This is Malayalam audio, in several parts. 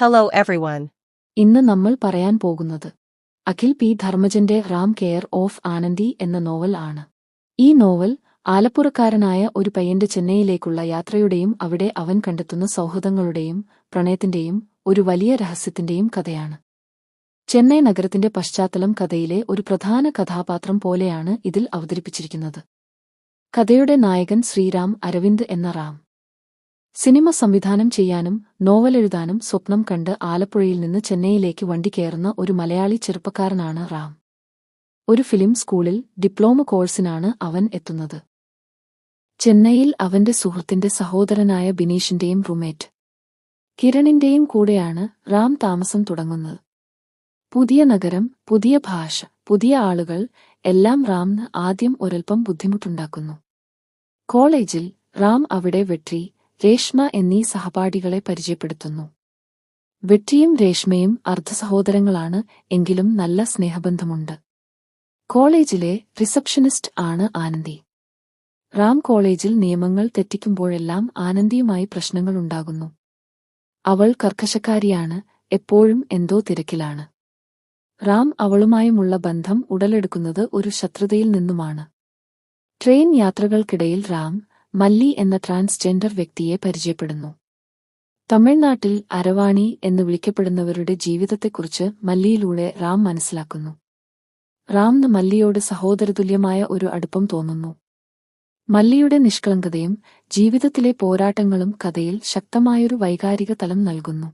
Hello everyone. ഇന്ന് നമ്മൾ പറയാൻ പോകുന്നത് അഖിൽ പി ധർമ്മജന്റെ റാം കെയർ ഓഫ് ആനന്ദി എന്ന നോവൽ ആണ്. ഈ നോവൽ ആലപ്പുറക്കാരനായ ഒരു പയ്യന്റെ ചെന്നൈയിലേക്കുള്ള യാത്രയുടെയും അവിടെ അവൻ കണ്ടെത്തുന്ന സൗഹൃദങ്ങളുടെയും പ്രണയത്തിന്റെയും ഒരു വലിയ രഹസ്യത്തിന്റെയും കഥയാണ്. ചെന്നൈ നഗരത്തിന്റെ പശ്ചാത്തലം കഥയിലെ ഒരു പ്രധാന കഥാപാത്രം പോലെയാണ് ഇതിൽ അവതരിപ്പിച്ചിരിക്കുന്നത്. കഥയുടെ നായകൻ ശ്രീറാം അരവിന്ദ് എന്ന റാം. സിനിമ സംവിധാനം ചെയ്യാനും നോവലെഴുതാനും സ്വപ്നം കണ്ട് ആലപ്പുഴയിൽ നിന്ന് ചെന്നൈയിലേക്ക് വണ്ടി കയറുന്ന ഒരു മലയാളി ചെറുപ്പക്കാരനാണ് റാം. ഒരു ഫിലിം സ്കൂളിൽ ഡിപ്ലോമ കോഴ്സിനാണ് അവൻ എത്തുന്നത്. ചെന്നൈയിൽ അവന്റെ സുഹൃത്തിന്റെ സഹോദരനായ ബിനീഷിന്റെയും റൂംമേറ്റ് കിരണിന്റെയും കൂടെയാണ് റാം താമസം തുടങ്ങുന്നത്. പുതിയ നഗരം, പുതിയ ഭാഷ, പുതിയ ആളുകൾ എല്ലാം റാമിന് ആദ്യം ഒരൽപ്പം ബുദ്ധിമുട്ടുണ്ടാക്കുന്നു. കോളേജിൽ റാം അവിടെ വെട്രി, രേഷ്മ എന്നീ സഹപാഠികളെ പരിചയപ്പെടുത്തുന്നു. വെട്രിയും രേഷ്മയും അർദ്ധസഹോദരങ്ങളാണ്, എങ്കിലും നല്ല സ്നേഹബന്ധമുണ്ട്. കോളേജിലെ റിസപ്ഷനിസ്റ്റ് ആണ് ആനന്ദി. റാം കോളേജിൽ നിയമങ്ങൾ തെറ്റിക്കുമ്പോഴെല്ലാം ആനന്ദിയുമായി പ്രശ്നങ്ങളുണ്ടാകുന്നു. അവൾ കർക്കശക്കാരിയാണ്, എപ്പോഴും എന്തോ തിരക്കിലാണ്. റാം അവളുമായുമുള്ള ബന്ധം ഉടലെടുക്കുന്നത് ഒരു ശത്രുതയിൽ നിന്നുമാണ്. ട്രെയിൻ യാത്രകൾക്കിടയിൽ റാം മല്ലി എന്ന ട്രാൻസ്ജെൻഡർ വ്യക്തിയെ പരിചയപ്പെടുന്നു. തമിഴ്നാട്ടിൽ അരവാണി എന്ന് വിളിക്കപ്പെടുന്നവരുടെ ജീവിതത്തെക്കുറിച്ച് മല്ലിയിലൂടെ റാം മനസ്സിലാക്കുന്നു. റാംന് മല്ലിയോട് സഹോദരതുല്യമായ ഒരു അടുപ്പം തോന്നുന്നു. മല്ലിയുടെ നിഷ്കളങ്കതയും ജീവിതത്തിലെ പോരാട്ടങ്ങളും കഥയിൽ ശക്തമായൊരു വൈകാരിക തലം നൽകുന്നു.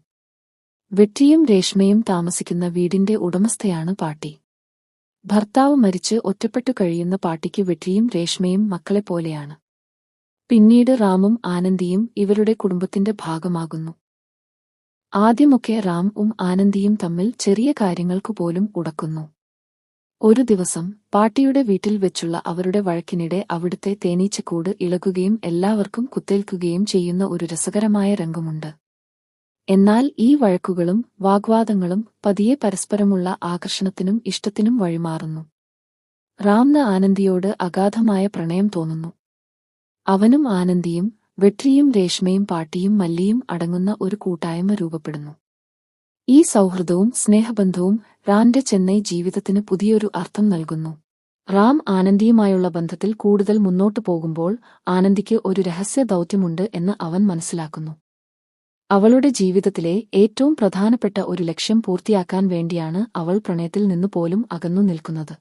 വെട്രിയും രേഷ്മയും താമസിക്കുന്ന വീടിന്റെ ഉടമസ്ഥയാണ് പാട്ടി. ഭർത്താവ് മരിച്ച് ഒറ്റപ്പെട്ടു കഴിയുന്ന പാട്ടിക്ക് വെട്രിയും രേഷ്മയും മക്കളെപ്പോലെയാണ്. പിന്നീട് റാമും ആനന്ദിയും ഇവരുടെ കുടുംബത്തിന്റെ ഭാഗമാകുന്നു. ആദ്യമൊക്കെ റാമും ആനന്ദിയും തമ്മിൽ ചെറിയ കാര്യങ്ങൾക്കുപോലും ഉടക്കുന്നു. ഒരു ദിവസം പാട്ടിയുടെ വീട്ടിൽ വെച്ചുള്ള അവരുടെ വഴക്കിനിടെ അവിടുത്തെ തേനീച്ചക്കൂട് ഇളകുകയും എല്ലാവർക്കും കുത്തേൽക്കുകയും ചെയ്യുന്ന ഒരു രസകരമായ രംഗമുണ്ട്. എന്നാൽ ഈ വഴക്കുകളും വാഗ്വാദങ്ങളും പതിയെ പരസ്പരമുള്ള ആകർഷണത്തിനും ഇഷ്ടത്തിനും വഴിമാറുന്നു. റാംന് ആനന്ദിയോട് അഗാധമായ പ്രണയം തോന്നുന്നു. അവനും ആനന്ദിയും വെട്രിയും രേഷ്മയും പാട്ടിയും മല്ലിയും അടങ്ങുന്ന ഒരു കൂട്ടായ്മ രൂപപ്പെടുന്നു. ഈ സൗഹൃദവും സ്നേഹബന്ധവും റാന്റെ ചെന്നൈ ജീവിതത്തിന് പുതിയൊരു അർത്ഥം നൽകുന്നു. റാം ആനന്ദിയുമായുള്ള ബന്ധത്തിൽ കൂടുതൽ മുന്നോട്ടു പോകുമ്പോൾ ആനന്ദിക്ക് ഒരു രഹസ്യ ദൗത്യമുണ്ട് എന്ന് അവൻ മനസ്സിലാക്കുന്നു. അവളുടെ ജീവിതത്തിലെ ഏറ്റവും പ്രധാനപ്പെട്ട ഒരു ലക്ഷ്യം പൂർത്തിയാക്കാൻ വേണ്ടിയാണ് അവൾ പ്രണയത്തിൽ നിന്നു പോലും അകന്നു നിൽക്കുന്നത്.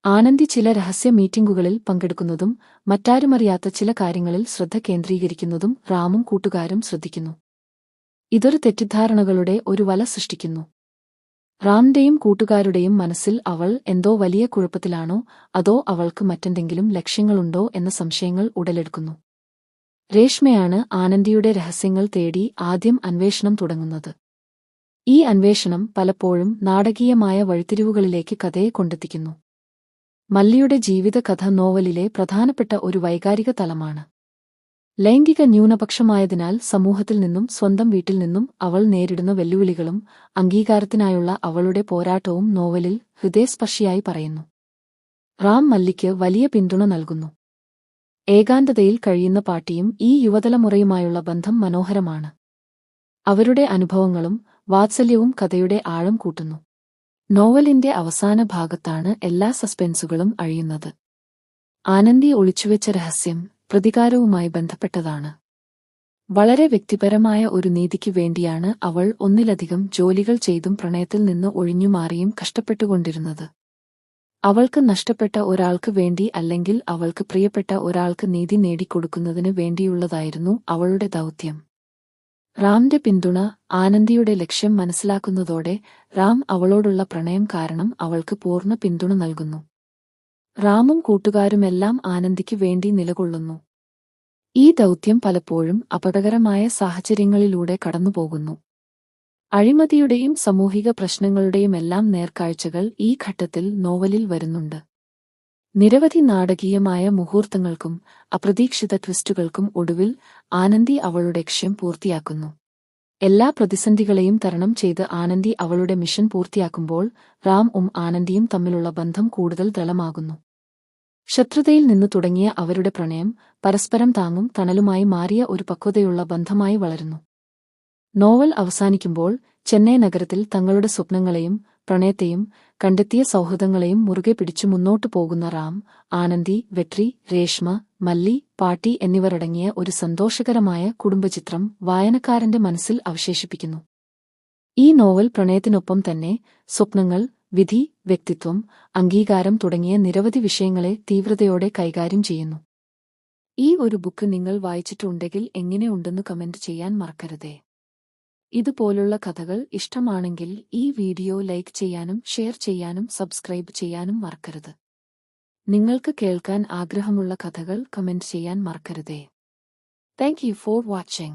ആനന്ദി ചില രഹസ്യ മീറ്റിംഗുകളിൽ പങ്കെടുക്കുന്നതും മറ്റാരുമറിയാത്ത ചില കാര്യങ്ങളിൽ ശ്രദ്ധ കേന്ദ്രീകരിക്കുന്നതും റാമും കൂട്ടുകാരും ശ്രദ്ധിക്കുന്നു. ഇതൊരു തെറ്റിദ്ധാരണകളുടെ ഒരു വല സൃഷ്ടിക്കുന്നു. റാമിന്റെയും കൂട്ടുകാരുടെയും മനസ്സിൽ അവൾ എന്തോ വലിയ കുഴപ്പത്തിലാണോ അതോ അവൾക്ക് മറ്റെന്തെങ്കിലും ലക്ഷ്യങ്ങളുണ്ടോ എന്ന സംശയങ്ങൾ ഉടലെടുക്കുന്നു. രേഷ്മയാണ് ആനന്ദിയുടെ രഹസ്യങ്ങൾ തേടി ആദ്യം അന്വേഷണം തുടങ്ങുന്നത്. ഈ അന്വേഷണം പലപ്പോഴും നാടകീയമായ വഴിത്തിരിവുകളിലേക്ക് കഥയെ കൊണ്ടെത്തിക്കുന്നു. മല്ലിയുടെ ജീവിതകഥ നോവലിലെ പ്രധാനപ്പെട്ട ഒരു വൈകാരിക തലമാണ്. ലൈംഗിക ന്യൂനപക്ഷമായതിനാൽ സമൂഹത്തിൽ നിന്നും സ്വന്തം വീട്ടിൽ നിന്നും അവൾ നേരിടുന്ന വെല്ലുവിളികളും അംഗീകാരത്തിനായുള്ള അവളുടെ പോരാട്ടവും നോവലിൽ ഹൃദയസ്പർശിയായി പറയുന്നു. റാം മല്ലിക്ക് വലിയ പിന്തുണ നൽകുന്നു. ഏകാന്തതയിൽ കഴിയുന്ന പാട്ടിയും ഈ യുവതലമുറയുമായുള്ള ബന്ധം മനോഹരമാണ്. അവരുടെ അനുഭവങ്ങളും വാത്സല്യവും കഥയുടെ ആഴം കൂട്ടുന്നു. നോവലിന്റെ അവസാന ഭാഗത്താണ് എല്ലാ സസ്പെൻസുകളും അഴിയുന്നത്. ആനന്ദി ഒളിച്ചുവെച്ച രഹസ്യം പ്രതികാരവുമായി ബന്ധപ്പെട്ടതാണ്. വളരെ വ്യക്തിപരമായ ഒരു നീതിക്ക് വേണ്ടിയാണ് അവൾ ഒന്നിലധികം ജോലികൾ ചെയ്തും പ്രണയത്തിൽ നിന്ന് ഒഴിഞ്ഞുമാറിയും കഷ്ടപ്പെട്ടുകൊണ്ടിരുന്നത്. അവൾക്ക് നഷ്ടപ്പെട്ട ഒരാൾക്ക് വേണ്ടി അല്ലെങ്കിൽ അവൾക്ക് പ്രിയപ്പെട്ട ഒരാൾക്ക് നീതി നേടിക്കൊടുക്കുന്നതിന് വേണ്ടിയുള്ളതായിരുന്നു അവളുടെ ദൗത്യം. റാമിന്റെ പിന്തുണ ആനന്ദിയുടെ ലക്ഷ്യം മനസ്സിലാക്കുന്നതോടെ റാം അവളോടുള്ള പ്രണയം കാരണം അവൾക്ക് പൂർണ്ണ പിന്തുണ നൽകുന്നു. റാമും കൂട്ടുകാരുമെല്ലാം ആനന്ദിക്ക് വേണ്ടി നിലകൊള്ളുന്നു. ഈ ദൗത്യം പലപ്പോഴും അപകടകരമായ സാഹചര്യങ്ങളിലൂടെ കടന്നുപോകുന്നു. അഴിമതിയുടെയും സാമൂഹിക പ്രശ്നങ്ങളുടെയുമെല്ലാം നേർക്കാഴ്ചകൾ ഈ ഘട്ടത്തിൽ നോവലിൽ വരുന്നുണ്ട്. നിരവധി നാടകീയമായ മുഹൂർത്തങ്ങൾക്കും അപ്രതീക്ഷിത ട്വിസ്റ്റുകൾക്കും ഒടുവിൽ ആനന്ദി അവളുടെ ലക്ഷ്യം പൂർത്തിയാക്കുന്നു. എല്ലാ പ്രതിസന്ധികളെയും തരണം ചെയ്ത് ആനന്ദി അവളുടെ മിഷൻ പൂർത്തിയാക്കുമ്പോൾ റാമും ആനന്ദിയും തമ്മിലുള്ള ബന്ധം കൂടുതൽ ദൃഢമാകുന്നു. ശത്രുതയിൽ നിന്നു തുടങ്ങിയ അവരുടെ പ്രണയം പരസ്പരം താങ്ങും തണലുമായി മാറിയ ഒരു പക്വതയുള്ള ബന്ധമായി വളരുന്നു. നോവൽ അവസാനിക്കുമ്പോൾ ചെന്നൈ നഗരത്തിൽ തങ്ങളുടെ സ്വപ്നങ്ങളെയും പ്രണയത്തെയും കണ്ടെത്തിയ സൗഹൃദങ്ങളെയും മുറുകെ പിടിച്ചു മുന്നോട്ടു പോകുന്ന റാം, ആനന്ദി, വെട്രി, രേഷ്മ, മല്ലി, പാട്ടി എന്നിവരടങ്ങിയ ഒരു സന്തോഷകരമായ കുടുംബചിത്രം വായനക്കാരന്റെ മനസ്സിൽ അവശേഷിപ്പിക്കുന്നു. ഈ നോവൽ പ്രണയത്തിനൊപ്പം തന്നെ സ്വപ്നങ്ങൾ, വിധി, വ്യക്തിത്വം, അംഗീകാരം തുടങ്ങിയ നിരവധി വിഷയങ്ങളെ തീവ്രതയോടെ കൈകാര്യം ചെയ്യുന്നു. ഈ ഒരു ബുക്ക് നിങ്ങൾ വായിച്ചിട്ടുണ്ടെങ്കിൽ എങ്ങനെയുണ്ടെന്ന് കമന്റ് ചെയ്യാൻ മറക്കരുതേ. ഇതുപോലുള്ള കഥകൾ ഇഷ്ടമാണെങ്കിൽ ഈ വീഡിയോ ലൈക്ക് ചെയ്യാനും ഷെയർ ചെയ്യാനും സബ്സ്ക്രൈബ് ചെയ്യാനും മറക്കരുത്. നിങ്ങൾക്ക് കേൾക്കാൻ ആഗ്രഹമുള്ള കഥകൾ കമന്റ് ചെയ്യാൻ മറക്കരുതേ. Thank you for watching.